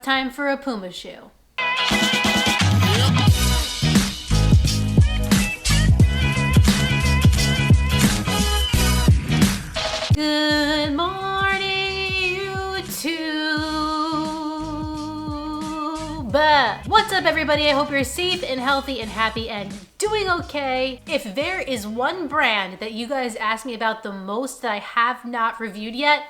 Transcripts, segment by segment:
Time for a Puma shoe. Good morning, YouTube. What's up, everybody? I hope you're safe and healthy and happy and doing okay. If there is one brand that you guys ask me about the most that I have not reviewed yet,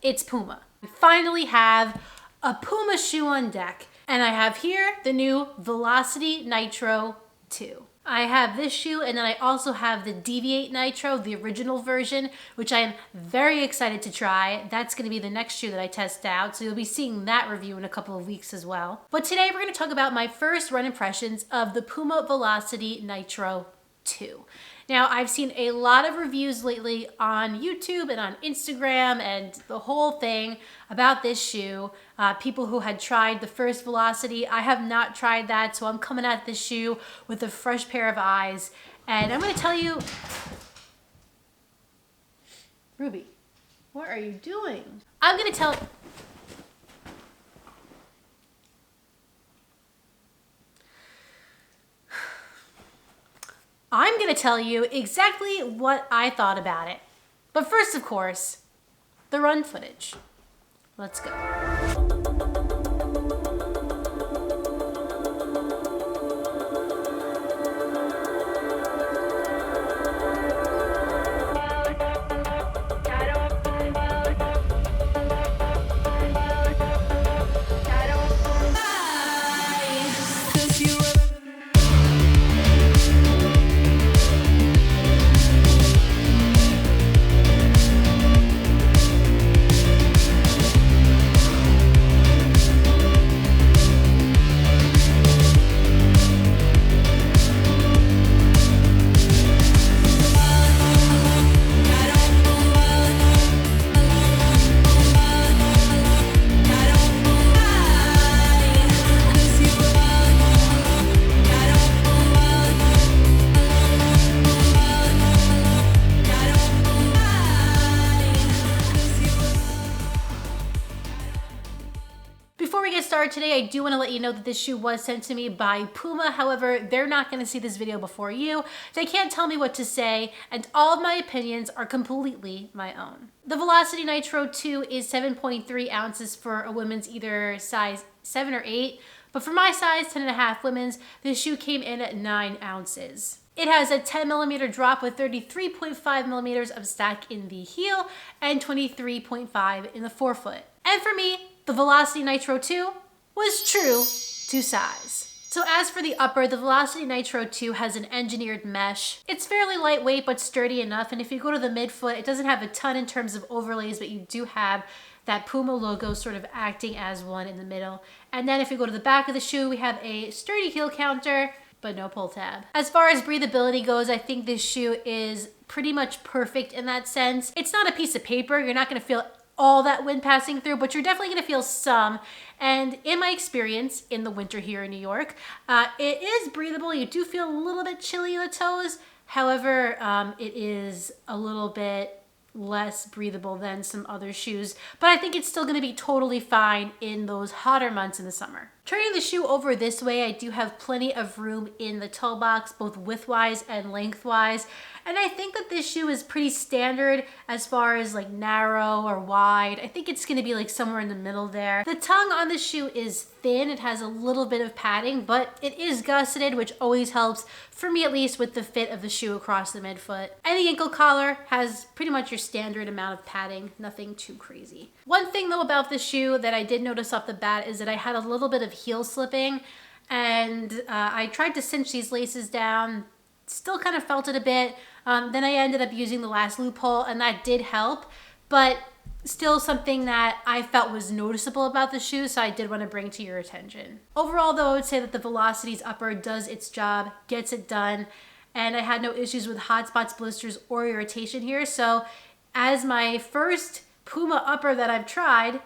it's Puma. We finally have a Puma shoe on deck, and I have here the new Velocity Nitro 2. I have this shoe, and then I also have the Deviate Nitro, the original version, which I am very excited to try. That's going to be the next shoe that I test out, so you'll be seeing that review in a couple of weeks as well. But today we're going to talk about my first run impressions of the Puma Velocity Nitro 2. Now, I've seen a lot of reviews lately on YouTube and on Instagram and the whole thing about this shoe. People who had tried the first Velocity. I have not tried that, so I'm coming at this shoe with a fresh pair of eyes. And I'm going to tell you... Ruby, what are you doing? I'm going to tell... I'm going to tell you exactly what I thought about it. But first, of course, the run footage. Let's go. Today, I do want to let you know that this shoe was sent to me by Puma. However, they're not going to see this video before you. They can't tell me what to say, and all of my opinions are completely my own. The Velocity Nitro 2 is 7.3 ounces for a women's either size 7 or 8, but for my size, 10.5 women's, this shoe came in at 9 ounces. It has a 10 millimeter drop with 33.5 millimeters of stack in the heel and 23.5 in the forefoot. And for me, the Velocity Nitro 2 was true to size. So as for the upper, the Velocity Nitro 2 has an engineered mesh. It's fairly lightweight but sturdy enough, and if you go to the midfoot, it doesn't have a ton in terms of overlays, but you do have that Puma logo sort of acting as one in the middle. And then if you go to the back of the shoe, we have a sturdy heel counter, but no pull tab. As far as breathability goes, I think this shoe is pretty much perfect in that sense. It's not a piece of paper. You're not gonna feel all that wind passing through, but you're definitely gonna feel some. And in my experience in the winter here in New York, it is breathable. You do feel a little bit chilly in the toes. However, it is a little bit less breathable than some other shoes, but I think it's still gonna be totally fine in those hotter months in the summer. Turning the shoe over this way, I do have plenty of room in the toe box, both widthwise and lengthwise. And I think that this shoe is pretty standard as far as like narrow or wide. I think it's gonna be like somewhere in the middle there. The tongue on the shoe is thin. It has a little bit of padding, but it is gusseted, which always helps, for me at least, with the fit of the shoe across the midfoot. And the ankle collar has pretty much your standard amount of padding, nothing too crazy. One thing though about this shoe that I did notice off the bat is that I had a little bit of heel slipping, and I tried to cinch these laces down, still kind of felt it a bit. Then I ended up using the last loophole, and that did help, but still something that I felt was noticeable about the shoe, so I did want to bring to your attention. Overall though, I would say that the Velocity's upper does its job, gets it done, and I had no issues with hot spots, blisters, or irritation here. So as my first Puma upper that I've tried,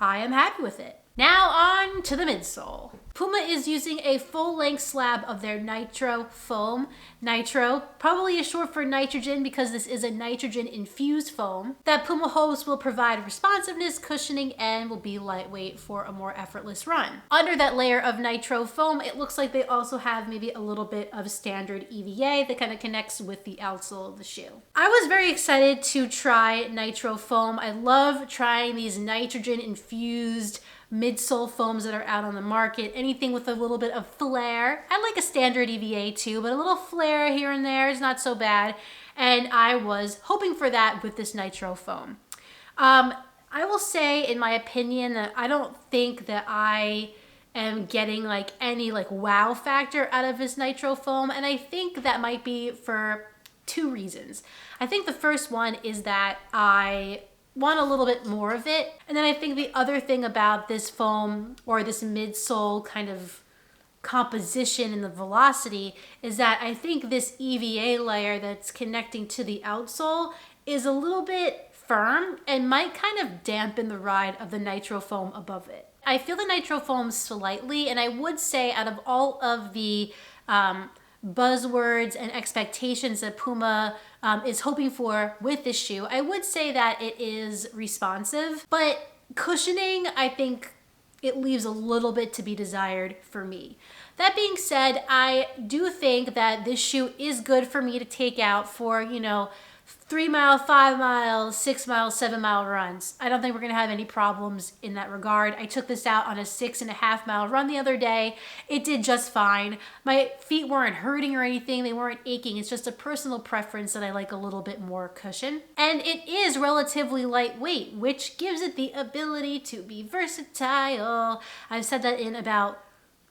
I am happy with it. Now on to the midsole. Puma is using a full-length slab of their Nitro foam. Nitro probably is short for nitrogen because this is a nitrogen-infused foam that Puma hopes will provide responsiveness, cushioning, and will be lightweight for a more effortless run. Under that layer of Nitro foam, it looks like they also have maybe a little bit of standard EVA that kind of connects with the outsole of the shoe. I was very excited to try Nitro foam. I love trying these nitrogen-infused midsole foams that are out on the market. Anything with a little bit of flair. I like a standard EVA too, but a little flair here and there is not so bad. And I was hoping for that with this Nitro foam. I will say, in my opinion, that I don't think that I am getting like any like wow factor out of this Nitro foam. And I think that might be for two reasons. I think the first one is that I want a little bit more of it. And then I think the other thing about this foam or this midsole kind of composition and the velocity is that I think this EVA layer that's connecting to the outsole is a little bit firm and might kind of dampen the ride of the Nitro foam above it. I feel the Nitro foam slightly, and I would say out of all of the buzzwords and expectations that Puma is hoping for with this shoe, I would say that it is responsive, but cushioning, I think it leaves a little bit to be desired for me. That being said, I do think that this shoe is good for me to take out for, 3 mile, 5 miles, 6 mile, 7 mile runs. I don't think we're gonna have any problems in that regard. I took this out on a 6.5 mile run the other day. It did just fine. My feet weren't hurting or anything. They weren't aching. It's just a personal preference that I like a little bit more cushion. And it is relatively lightweight, which gives it the ability to be versatile. I've said that in about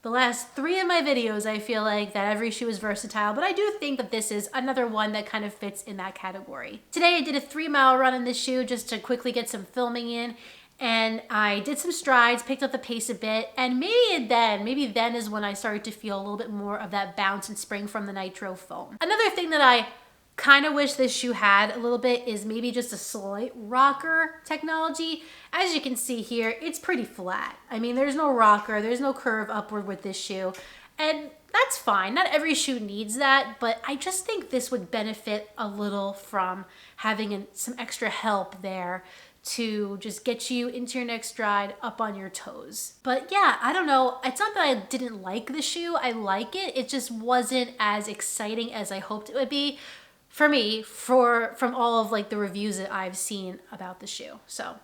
the last 3 of my videos. I feel like that every shoe is versatile, but I do think that this is another one that kind of fits in that category. Today I did a 3 mile run in this shoe just to quickly get some filming in, and I did some strides, picked up the pace a bit, and maybe then is when I started to feel a little bit more of that bounce and spring from the Nitro foam. Another thing that I kind of wish this shoe had a little bit is maybe just a slight rocker technology. As you can see here, it's pretty flat. I mean, there's no rocker, there's no curve upward with this shoe, and that's fine. Not every shoe needs that, but I just think this would benefit a little from having some extra help there to just get you into your next stride up on your toes. But yeah, I don't know. It's not that I didn't like the shoe. I like it. It just wasn't as exciting as I hoped it would be for me, from all of like the reviews that I've seen about the shoe. So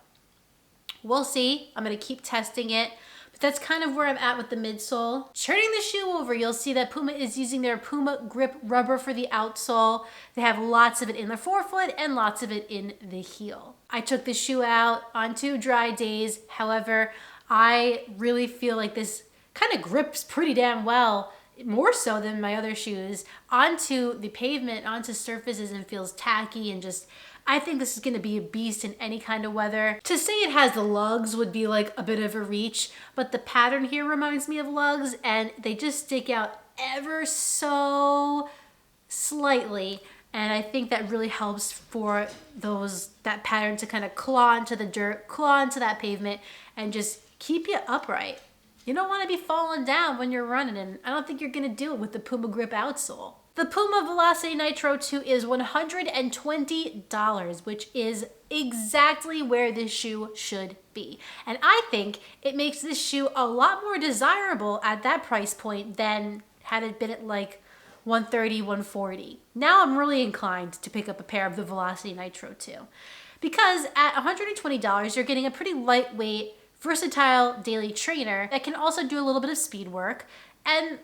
we'll see. I'm gonna keep testing it, but that's kind of where I'm at with the midsole. Turning the shoe over, you'll see that Puma is using their Puma grip rubber for the outsole. They have lots of it in the forefoot and lots of it in the heel. I took the shoe out on 2 dry days. However, I really feel like this kind of grips pretty damn well, more so than my other shoes, onto the pavement, onto surfaces, and feels tacky and just, I think this is gonna be a beast in any kind of weather. To say it has the lugs would be like a bit of a reach, but the pattern here reminds me of lugs and they just stick out ever so slightly. And I think that really helps for that pattern to kind of claw into the dirt, claw into that pavement, and just keep you upright. You don't want to be falling down when you're running, and I don't think you're going to do it with the Puma Grip outsole. The Puma Velocity Nitro 2 is $120, which is exactly where this shoe should be. And I think it makes this shoe a lot more desirable at that price point than had it been at like $130, $140. Now I'm really inclined to pick up a pair of the Velocity Nitro 2. Because at $120, you're getting a pretty lightweight, versatile daily trainer that can also do a little bit of speed work, and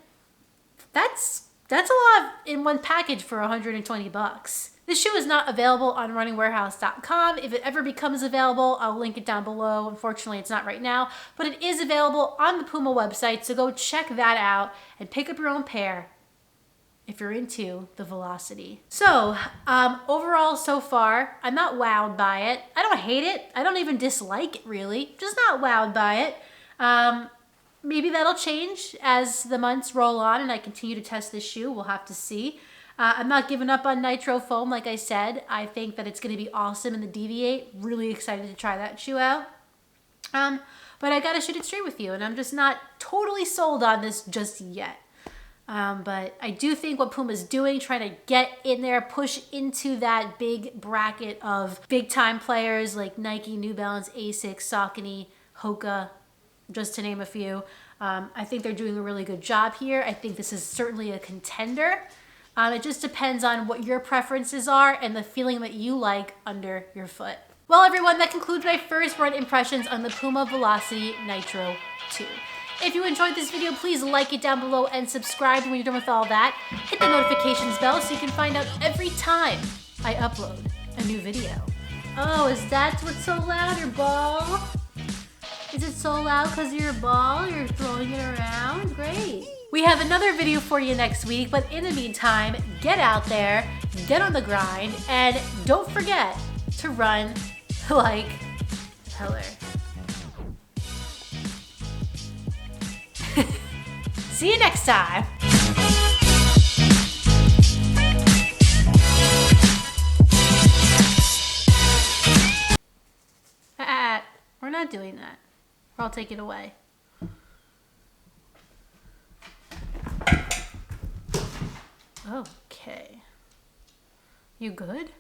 that's a lot in one package for 120 bucks. This shoe is not available on runningwarehouse.com. If it ever becomes available, I'll link it down below. Unfortunately, it's not right now, but it is available on the Puma website, so go check that out and pick up your own pair if you're into the Velocity. So, overall so far, I'm not wowed by it. I don't hate it. I don't even dislike it really. Just not wowed by it. Maybe that'll change as the months roll on and I continue to test this shoe. We'll have to see. I'm not giving up on Nitro foam, like I said. I think that it's gonna be awesome in the Deviate. Really excited to try that shoe out. But I gotta shoot it straight with you, and I'm just not totally sold on this just yet. But I do think what Puma's doing, trying to get in there, push into that big bracket of big time players like Nike, New Balance, Asics, Saucony, Hoka, just to name a few. I think they're doing a really good job here. I think this is certainly a contender. It just depends on what your preferences are and the feeling that you like under your foot. Well, everyone, that concludes my first run impressions on the Puma Velocity Nitro 2. If you enjoyed this video, please like it down below and subscribe when you're done with all that. Hit the notifications bell so you can find out every time I upload a new video. Oh, is that what's so loud, your ball? Is it so loud because of your ball? You're throwing it around? Great. We have another video for you next week, but in the meantime, get out there, get on the grind, and don't forget to run like heller. See you next time. We're not doing that. Or I'll take it away. Okay. You good?